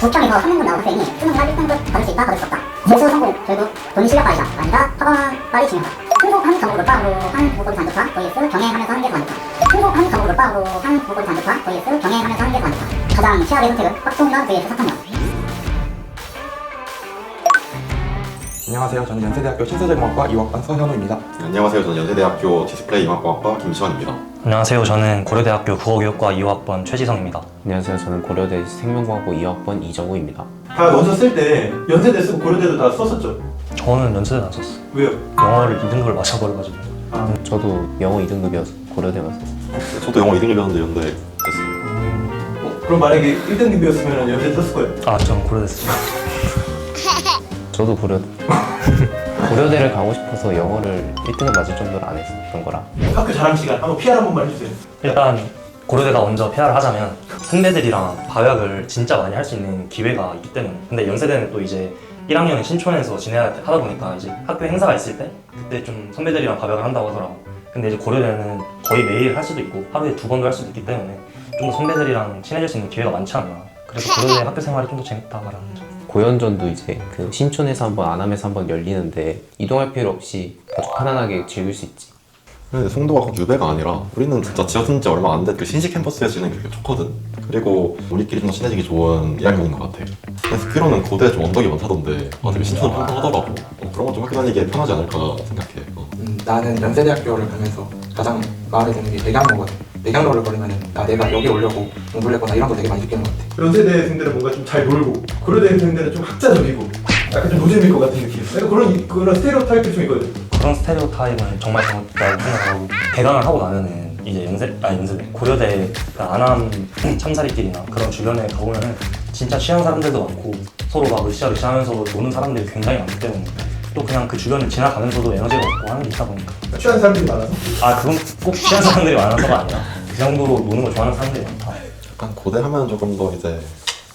국정에서 3등급 나온 학생이 수능날 1등급 받을 수 있다, 받을 수 없다. 재수 성공, 결국 돈 실력빨이다. 아니다, 학원빨이 중요하다. 풍속한 과목을 몇방으로 한 국어고리 단독화 vs 경행하면서 한 개 더 한독화. 풍속한 과목을 몇방으로 한 국어고리 단독화 vs 경행하면서 한 개 더 한독화. 가장 최악의 선택은 확통관 vs 사탐관. 안녕하세요. 저는 연세대학교 신소재공학과 2학번 서현우입니다. 안녕하세요. 저는 연세대학교 디스플레이 임학과학과 김시환입니다. 안녕하세요. 저는 고려대학교 국어교육과 2학번 최지성입니다. 안녕하세요. 저는 고려대 생명과학부 2학번 이정우입니다. 다 원서 쓸 때 연세대 쓰고 고려대도 다 썼었죠? 저는 연세대 안 썼어요. 왜요? 영어를 2등급을 맞춰버려가지고. 저도 영어 2등급이어서 고려대만 썼어요. 저도 영어 2등급이었는데 연대 됐어요. 그럼 만약에 1등급이었으면 연세 썼을 거예요? 아, 전 고려대 썼어요. 저도 고려대. 고려대를 가고 싶어서 영어를 1등급 맞을 정도로 안 했었던 거라. 학교 자랑 시간 한번 PR 한 번만 해주세요. 일단 고려대가 먼저 PR을 하자면 선배들이랑 밥약을 진짜 많이 할 수 있는 기회가 있기 때문에. 근데 연세대는 또 이제 1학년은 신촌에서 지내야 하다 보니까 이제 학교 행사가 있을 때 그때 좀 선배들이랑 밥약을 한다고 하더라고. 근데 이제 고려대는 거의 매일 할 수도 있고 하루에 2번도 할 수도 있기 때문에 좀 더 선배들이랑 친해질 수 있는 기회가 많지 않나. 그래서 고려대 학교 생활이 좀 더 재밌다 말하는 점. 고연전도 이제 그 신촌에서 한번 안암에서 한번 열리는데 이동할 필요 없이 아주 편안하게 즐길 수 있지. 근데 송도가 꼭 유배가 아니라 우리는 진짜 지어진 지 얼마 안 된 그 신식 캠퍼스에서 지내는 게 되게 좋거든. 그리고 우리끼리 좀 더 친해지기 좋은 1학년인 것 같아. 그래서 듣기로는 고대 좀 언덕이 많다던데 되게 신촌은 평평하더라고. 그런 거 좀 학교 다니기에 편하지 않을까 생각해. 나는 연세대학교를 가면서 가장 마음에 드는 게 내강로거든. 내강로를 걸으면 내가 여기 오려고 공부를 했구나 이런 거 되게 많이 느끼는 것 같아. 연세대생들은 뭔가 좀 잘 놀고 고려대생들은 좀 학자적이고 약간 좀 노잼일 것 같은 느낌. 약간 그런 스테레오타입이 좀 있거든. 그런 스테레오타입은 정말 잘못다고 생각하고 개강을 하고 나면은 이제 연세대 고려대 안암 참사리길이나 그런 주변에 가보면은 진짜 취한 사람들도 많고 서로 막 으쌰으쌰 하면서 노는 사람들이 굉장히 많기 때문에 또 그냥 그 주변을 지나가면서도 에너지가 없고 하는 게 있다 보니까. 취한 사람들이 많아서. 아, 그건 꼭 취한 사람들이 많아서가 아니라 그 정도로 노는 걸 좋아하는 사람들이 많다. 약간 고대 하면 조금 더 이제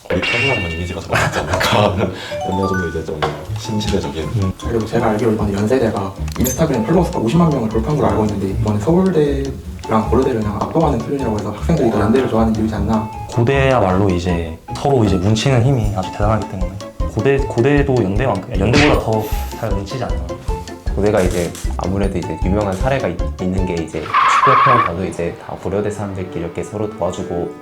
거의 평범한 이미지가 좀 많지 않을까 하는 연배가 좀 더 이제 좀 신시대적인. 그리고 제가 알기로 이번에 연세대가 인스타그램 팔로워스가 50만 명을 돌파한 걸로 알고 있는데 이번에 서울대랑 고려대를 그냥 압도하는 수준이라고 해서 학생들이 더 연대를 좋아하는 이유지 않나. 고대야말로 이제 서로 이제 뭉치는 힘이 아주 대단하기 때문에 고대도 연대보다 더 잘 뭉치지 않나. 고대가 이제 아무래도 이제 유명한 사례가 있는 게 이제 축구협회만 봐도 이제 다 고려대 사람들끼리 이렇게 서로 도와주고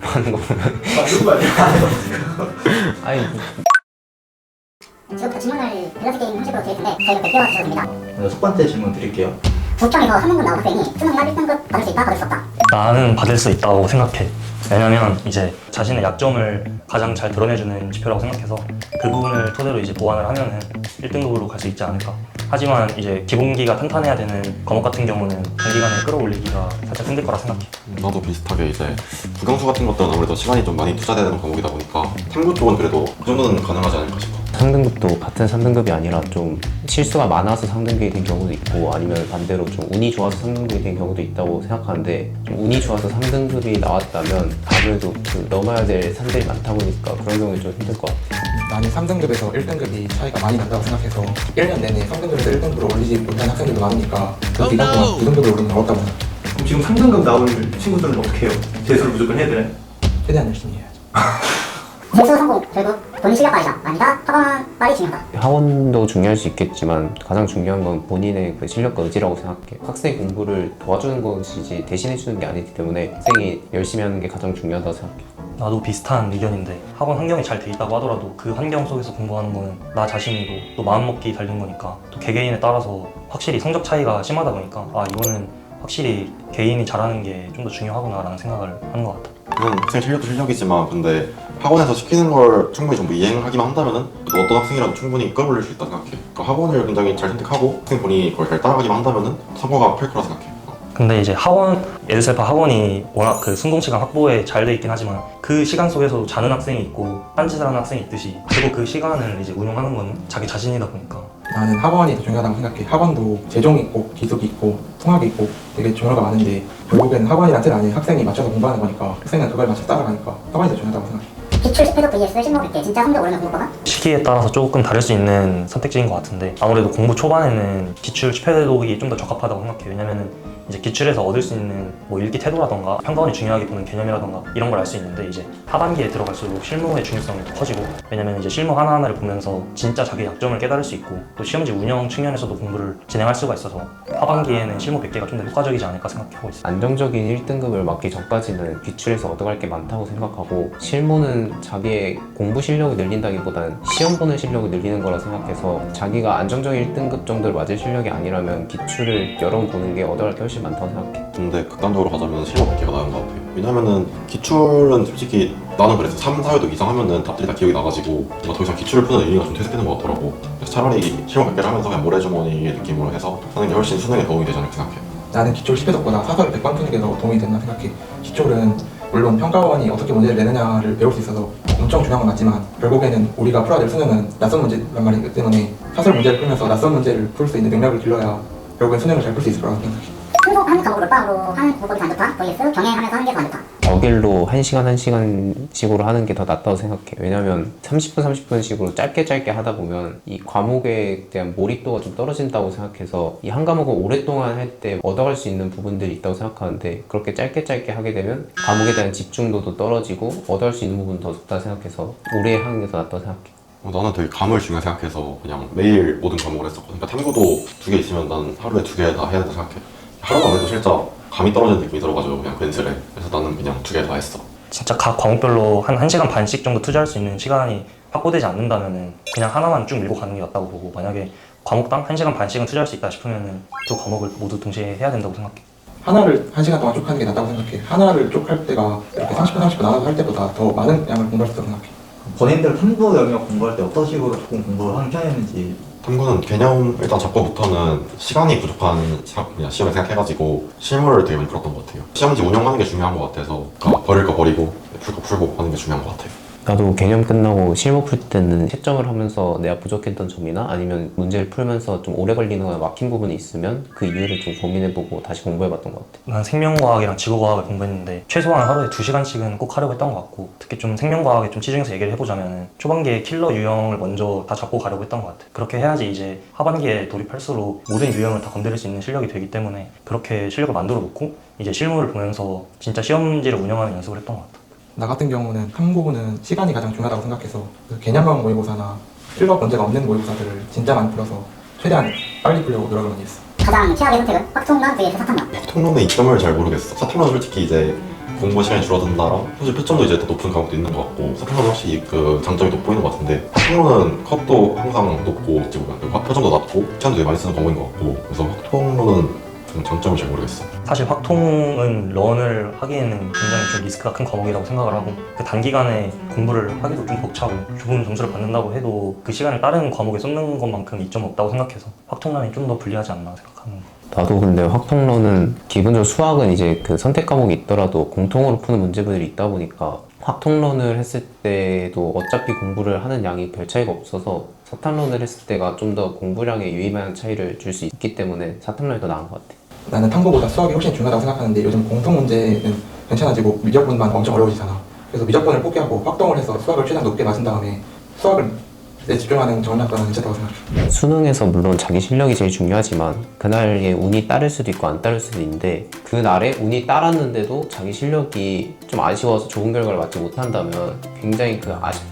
하는 거 보면 맞는 거 아니야? 아니 지금부터 질문을 밸런스 게임 형식으로 드릴 텐데 저희가 100개와 주셔도 됩니다. 첫 번째 질문 드릴게요. 국정에서 3등급 나온 학생이 수능날 1등급 받을 수 있다, 받을 수 없다. 나는 받을 수 있다고 생각해. 왜냐면 이제 자신의 약점을 가장 잘 드러내주는 지표라고 생각해서 그 부분을 토대로 이제 보완을 하면은 1등급으로 갈 수 있지 않을까. 하지만 이제 기본기가 탄탄해야 되는 과목 같은 경우는 단기간에 끌어올리기가 살짝 힘들 거라 생각해. 나도 비슷하게 이제 국영수 같은 것들은 아무래도 시간이 좀 많이 투자돼야 되는 과목이다 보니까 탐구 쪽은 그래도 그 정도는 가능하지 않을까 싶어. 3등급도 같은 3등급이 아니라 좀 실수가 많아서 3등급이 된 경우도 있고 아니면 반대로 좀 운이 좋아서 3등급이 된 경우도 있다고 생각하는데 좀 운이 좋아서 3등급이 나왔다면 아무래도 그 넘어야 될 산들이 많다 보니까 그런 경우는 좀 힘들 것 같아. 나는 3등급에서 1등급이 차이가 많이 난다고 생각해서 1년 내내 3등급에서 1등급으로 올리지 못한 학생들도 많으니까 그 기간 동안 2등급으로 올리는 건 어렵다고 생각해. 그럼 지금 3등급 나올 친구들은 어떻게 해요? 재수를 무조건 해야 되나요? 최대한 열심히 해야죠. 재수 성공, 결국 돈 실력빨이다. 아니다, 학원빨이 중요하다. 학원도 중요할 수 있겠지만 가장 중요한 건 본인의 그 실력과 의지라고 생각해. 학생의 공부를 도와주는 것이지 대신해주는 게 아니기 때문에 학생이 열심히 하는 게 가장 중요하다고 생각해. 나도 비슷한 의견인데 학원 환경이 잘 돼 있다고 하더라도 그 환경 속에서 공부하는 거는 나 자신이고 또 마음먹기 달린 거니까 또 개개인에 따라서 확실히 성적 차이가 심하다 보니까 아 이거는 확실히 개인이 잘하는 게 좀 더 중요하구나 라는 생각을 하는 것 같아. 학생 실력도 실력이지만 근데 학원에서 시키는 걸 충분히 전부 이행하기만 한다면은 또 어떤 학생이라도 충분히 끌어올릴 수 있다 생각해. 그러니까 학원을 굉장히 잘 선택하고 학생 본인이 그걸 잘 따라가기만 한다면은 성과가 클 거라 생각해. 근데 이제 에듀셀파 학원이 워낙 그 순공시간 확보에 잘 돼 있긴 하지만 그 시간 속에서도 자는 학생이 있고 딴짓을 하는 학생이 있듯이 그리고 그 시간을 이제 운용하는 건 자기 자신이다 보니까 나는 학원이 더 중요하다고 생각해. 학원도 재종이 있고 기숙이 있고 통학이 있고 되게 종류가 많은데 결국엔 학원이란 틀 안에 학생이 맞춰서 공부하는 거니까 학생은 그걸 맞춰서 따라가니까 학원이 더 중요하다고 생각해. 기출 스페드 vs 실무 때 진짜 성적 오르는 공부법은? 시기에 따라서 조금 다를 수 있는 선택지인 것 같은데 아무래도 공부 초반에는 기출 10회 대독이 좀 더 적합하다고 생각해요. 왜냐면은 이제 기출에서 얻을 수 있는 뭐 읽기 태도라던가 평가원이 중요하게 보는 개념이라던가 이런 걸 알 수 있는데 이제 하반기에 들어갈수록 실무의 중요성이 더 커지고 왜냐면 이제 실무 하나하나를 보면서 진짜 자기 약점을 깨달을 수 있고 또 시험지 운영 측면에서도 공부를 진행할 수가 있어서 하반기에는 실무 100개가 좀 더 효과적이지 않을까 생각하고 있어요. 안정적인 1등급을 맞기 전까지는 기출에서 얻어갈 게 많다고 생각하고 실무는 자기의 공부 실력을 늘린다기보다는 시험 보는 실력을 늘리는 거라 생각해서 자기가 안정적인 1등급 정도를 맞을 실력이 아니라면 기출을 여러 번 보는 게 얻어갈 게 훨씬 많다고 생각해. 근데 극단적으로 가자면 실무 100개가 나은 것 같아요. 왜냐면은 기출은 솔직히 나는 그래서 3, 4회도 이상 하면은 답들이 다 기억이 나가지고 뭔가 더 이상 기출을 푸는 의미가 좀 퇴색되는 것 같더라고. 그래서 차라리 실무 100개를 하면서 그냥 모래주머니 느낌으로 해서 하는 게 훨씬 수능에 도움이 되지 않을까 생각해요. 나는 기출 10회독보다 사설을 100번 푸는 게 더 도움이 된다 생각해. 기출은 물론 평가원이 어떻게 문제를 내느냐를 배울 수 있어서 엄청 중요한 건 맞지만 결국에는 우리가 풀어야 될 수능은 낯선 문제란 말이기 때문에 사설 문제를 풀면서 낯선 문제를 풀 수 있는 능력을 길러야 결국엔 수능을 잘 풀 수 있을 거라고 생각해. 순속 한 과목을 빵으로 하는 부분이 안 좋다. vs 경행하면서 하는 게 더 안 좋다. 어길로 1시간씩으로 하는 게 더 낫다고 생각해. 왜냐면 30분씩으로 짧게 하다 보면 이 과목에 대한 몰입도가 좀 떨어진다고 생각해서 이 한 과목을 오랫동안 할 때 얻어갈 수 있는 부분들이 있다고 생각하는데 그렇게 짧게 하게 되면 과목에 대한 집중도도 떨어지고 얻어갈 수 있는 부분은 더 적다 생각해서 오래 하는 게 더 낫다고 생각해. 나는 되게 감을 중요하게 생각해서 그냥 매일 모든 과목을 했었거든. 그러니까 탐구도 2개 있으면 난 하루에 2개 다 해야 된다고 생각해. 하루도 안 해도 진짜 감이 떨어지는 느낌이 들어가지고 그냥 괜스레. 그래서 나는 그냥 2개 다 했어. 진짜 각 과목별로 한 1시간 반씩 정도 투자할 수 있는 시간이 확보되지 않는다면은 그냥 하나만 쭉 밀고 가는 게 낫다고 보고 만약에 과목당 1시간 반씩은 투자할 수 있다 싶으면은 두 과목을 모두 동시에 해야 된다고 생각해. 하나를 1시간 동안 쭉 하는 게 낫다고 생각해. 하나를 쭉 할 때가 이렇게 30분 나눠서 할 때보다 더 많은 양을 공부할 수 있다고 생각해. 본인들 탐구 영역 공부할 때 어떤 식으로 조금 공부를 하는 편이었는지. 탐구는 개념 일단 잡고부터는 시간이 부족한 그냥 시험을 생각해가지고 실무를 되게 많이 풀었던 것 같아요. 시험지 운영하는 게 중요한 것 같아서 그러니까 버릴 거 버리고 풀 거 풀고 하는 게 중요한 것 같아요. 나도 개념 끝나고 실무 풀 때는 채점을 하면서 내가 부족했던 점이나 아니면 문제를 풀면서 좀 오래 걸리는 거나 막힌 부분이 있으면 그 이유를 좀 고민해보고 다시 공부해봤던 것 같아. 난 생명과학이랑 지구과학을 공부했는데 최소한 하루에 2시간씩은 꼭 하려고 했던 것 같고 특히 좀 생명과학에 좀 치중해서 얘기를 해보자면 초반기에 킬러 유형을 먼저 다 잡고 가려고 했던 것 같아. 그렇게 해야지 이제 하반기에 돌입할수록 모든 유형을 다 건드릴 수 있는 실력이 되기 때문에 그렇게 실력을 만들어 놓고 이제 실무를 보면서 진짜 시험지를 운영하는 연습을 했던 것 같아. 나 같은 경우는 탐구는 시간이 가장 중요하다고 생각해서 그 개념형 모의고사나 실력 문제가 없는 모의고사들을 진짜 많이 풀어서 최대한 빨리 풀려고 노력을 많이 했어. 가장 최악의 선택은 확통론 vs 사탐론. 사탐론의 이점을 잘 모르겠어. 사탐론은 솔직히 이제 공부 시간이 줄어든다랑 사실 표점도 이제 더 높은 과목도 있는 것 같고 사탐론은 확실히 그 장점이 돋보이는 것 같은데 사탐론은 컷도 항상 높고 어찌 보면 표점도 낮고 시간도 되게 많이 쓰는 과목인 것 같고 그래서 확통론은 좀 장점을 잘 모르겠어. 사실 확통은 런을 하기에는 굉장히 좀 리스크가 큰 과목이라고 생각을 하고 그 단기간에 공부를 하기도 좀 벅차고 좋은 점수를 받는다고 해도 그 시간을 다른 과목에 쏟는 것만큼 이점은 없다고 생각해서 확통론이 좀 더 불리하지 않나 생각하는 거. 나도 근데 확통론은 기본적으로 수학은 이제 그 선택 과목이 있더라도 공통으로 푸는 문제들이 있다 보니까 확통론을 했을 때도 어차피 공부를 하는 양이 별 차이가 없어서 사탐론을 했을 때가 좀 더 공부량에 유의미한 차이를 줄 수 있기 때문에 사탐론이 더 나은 것 같아. 나는 탐구보다 수학이 훨씬 중요하다고 생각하는데 요즘 공통 문제는 괜찮아지고 미적분만 엄청 어려워지잖아. 그래서 미적분을 포기하고 확동을 해서 수학을 최대한 높게 맞은 다음에 수학을 내 집중하는 전략과는 괜찮다고 생각해. 수능에서 물론 자기 실력이 제일 중요하지만 그날의 운이 따를 수도 있고 안 따를 수도 있는데 그날에 운이 따랐는데도 자기 실력이 좀 아쉬워서 좋은 결과를 맞지 못한다면 굉장히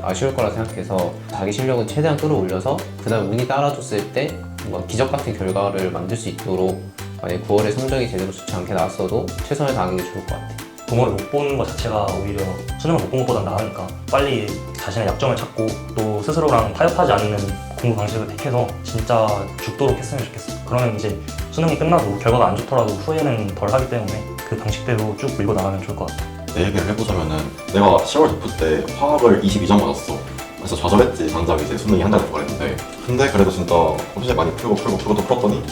아쉬울 거라 생각해서 자기 실력은 최대한 끌어올려서 그날 운이 따라줬을 때 뭔가 기적 같은 결과를 만들 수 있도록 만약에 9월에 성적이 제대로 좋지 않게 나왔어도 최선을 다하는 게 좋을 것 같아. 부모를 못 보는 것 자체가 오히려 수능을 못 본 것보단 나으니까 빨리 자신의 약점을 찾고 또 스스로랑 타협하지 않는 공부 방식을 택해서 진짜 죽도록 했으면 좋겠어. 그러면 이제 수능이 끝나도 결과가 안 좋더라도 후회는 덜 하기 때문에 그 방식대로 쭉 밀고 나가면 좋을 것 같아. 내 얘기를 해보자면은 내가 10월 덕후 때 화학을 22점 맞았어. 그래서 좌절했지. 장작 이제 수능이 한 달 더 걸렸는데 근데 그래도 진짜 엄청 많이 풀고 또 풀었더니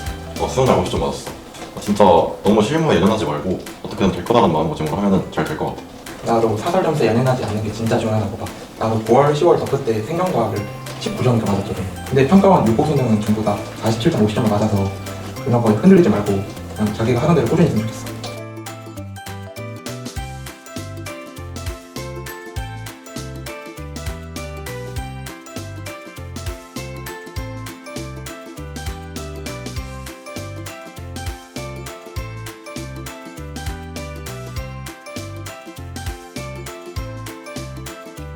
수능 잘 50점 맞았어. 진짜 너무 실무에 연연하지 말고 어떻게든 될 거라는 마음가짐으로 하면은 잘 될 것 같아. 나도 사설 점수에 연연하지 않는 게 진짜 중요하다고 봐. 나도 9월, 10월 덕후 때 생명과학을 19점인가 맞았거든. 근데 평가원 6호 수능은 전부 다 47점, 50점을 맞아서 그런 거에 흔들리지 말고 그냥 자기가 하던 대로 꾸준히 했으면 좋겠어.